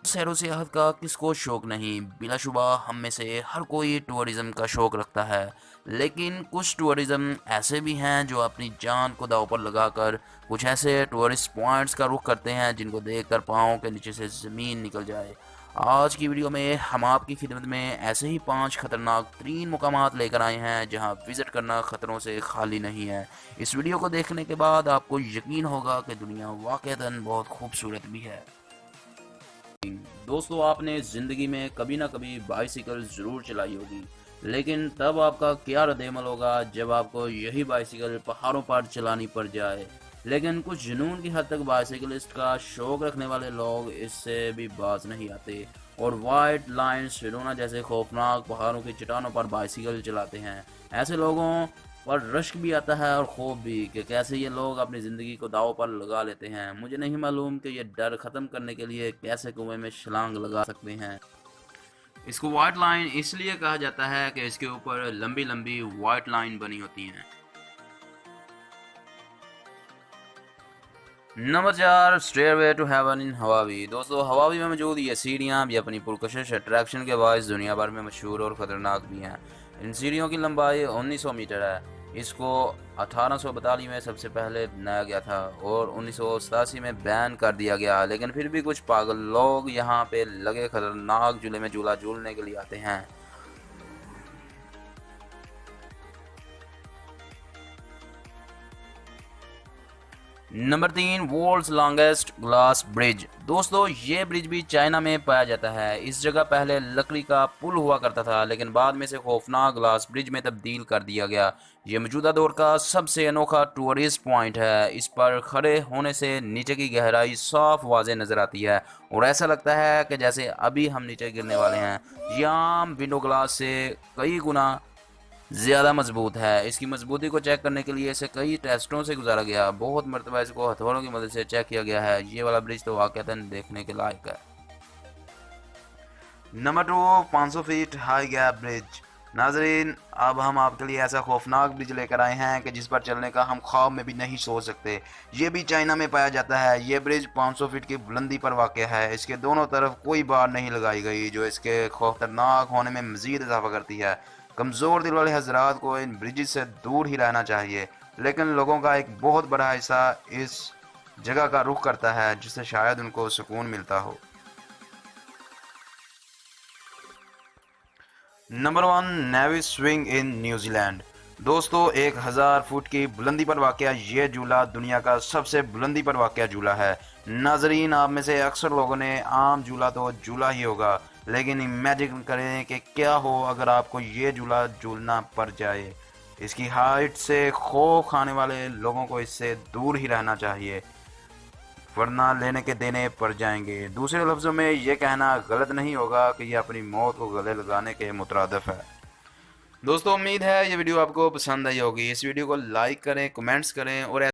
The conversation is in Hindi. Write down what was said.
सैर व सियाहत का किसको शौक नहीं। बिलाशुबा हम में से हर कोई टूरिज़्म का शौक़ रखता है, लेकिन कुछ टूरिज़्म ऐसे भी हैं जो अपनी जान को दांव पर लगाकर कुछ ऐसे टूरिस्ट पॉइंट्स का रुख करते हैं जिनको देखकर पाँव के नीचे से ज़मीन निकल जाए। आज की वीडियो में हम आपकी खिदमत में ऐसे ही 5 खतरनाक तरीन मुकामात लेकर आए हैं जहां विज़िट करना ख़तरों से खाली नहीं है। इस वीडियो को देखने के बाद आपको यकीन होगा कि दुनिया वाक़ईतन बहुत खूबसूरत भी है। दोस्तों, आपने ज़िंदगी में कभी ना कभी बाइसिकल ज़रूर चलाई होगी, लेकिन तब आपका क्या रद्द-ए-अमल होगा जब आपको यही बाइसिकल पहाड़ों पर चलानी पड़ जाए। लेकिन कुछ जुनून की हद तक बाइसिकलिस्ट का शौक़ रखने वाले लोग इससे भी बाज नहीं आते और वाइट लाइन सिडोना जैसे खौफनाक पहाड़ों की चट्टानों पर बाइसिकल चलाते हैं। ऐसे लोगों पर रश्क भी आता है और खौफ भी कि कैसे ये लोग अपनी ज़िंदगी को दांव पर लगा लेते हैं। मुझे नहीं मालूम कि ये डर ख़त्म करने के लिए कैसे कुएं में छलांग लगा सकते हैं। इसको वाइट लाइन इसलिए कहा जाता है कि इसके ऊपर लंबी लंबी वाइट लाइन बनी होती हैं। Number 4, stairway to heaven in Hawaii. दोस्तों, हवावी में मौजूद ये सीढ़ियाँ भी अपनी पुरकशिश अट्रैक्शन के बायस दुनिया भर में मशहूर और ख़तरनाक भी हैं। इन सीढ़ियों की लंबाई 1900 मीटर है। इसको 1842 में सबसे पहले बनाया गया था और 1987 में बैन कर दिया गया, लेकिन फिर भी कुछ पागल लोग यहाँ पे लगे खतरनाक झूले में झूला झूलने के लिए आते हैं। Number 3, world's longest glass bridge. दोस्तों, ये ब्रिज भी चाइना में पाया जाता है। इस जगह पहले लकड़ी का पुल हुआ करता था, लेकिन बाद में से खौफनाक ग्लास ब्रिज में तब्दील कर दिया गया। ये मौजूदा दौर का सबसे अनोखा टूरिस्ट पॉइंट है। इस पर खड़े होने से नीचे की गहराई साफ वाज़े नज़र आती है और ऐसा लगता है कि जैसे अभी हम नीचे गिरने वाले हैं। ये आम विंडो ग्लास से कई गुना ज़्यादा मजबूत है। इसकी मजबूती को चेक करने के लिए इसे कई टेस्टों से गुजारा गया। बहुत मरतबा इसको हथौड़ों की मदद से चेक किया गया है। ये वाला ब्रिज तो वाक़ईतन देखने के लायक है। Number 2, 500 feet high gap bridge. नाजरीन, अब हम आपके लिए ऐसा खौफनाक ब्रिज लेकर आए हैं कि जिस पर चलने का हम ख्वाब में भी नहीं सोच सकते। ये भी चाइना में पाया जाता है। ये ब्रिज 500 फीट की बुलंदी पर वाक़ है। इसके दोनों तरफ कोई बाड़ नहीं लगाई गई, जो इसके खतरनाक होने में मज़ीद इजाफा करती है। कमज़ोर दिल वाले हजरात को इन ब्रिजेस से दूर ही रहना चाहिए, लेकिन लोगों का एक बहुत बड़ा हिस्सा इस जगह का रुख करता है जिससे शायद उनको सुकून मिलता हो। Number 1, navy swing in New Zealand. दोस्तों, 1000 फुट की बुलंदी पर वाक़या ये झूला दुनिया का सबसे बुलंदी पर वाक़या झूला है। नाजरीन, आप में से अक्सर लोगों ने आम झूला तो झूला ही होगा, लेकिन इमेजिन करें कि क्या हो अगर आपको ये झूला झूलना पड़ जाए। इसकी हाइट से खौफ खाने वाले लोगों को इससे दूर ही रहना चाहिए, वरना लेने के देने पड़ जाएंगे। दूसरे लफ्ज़ों में ये कहना गलत नहीं होगा कि यह अपनी मौत को गले लगाने के मुतरादिफ है। दोस्तों, उम्मीद है ये वीडियो आपको पसंद आई होगी। इस वीडियो को लाइक करें, कमेंट्स करें और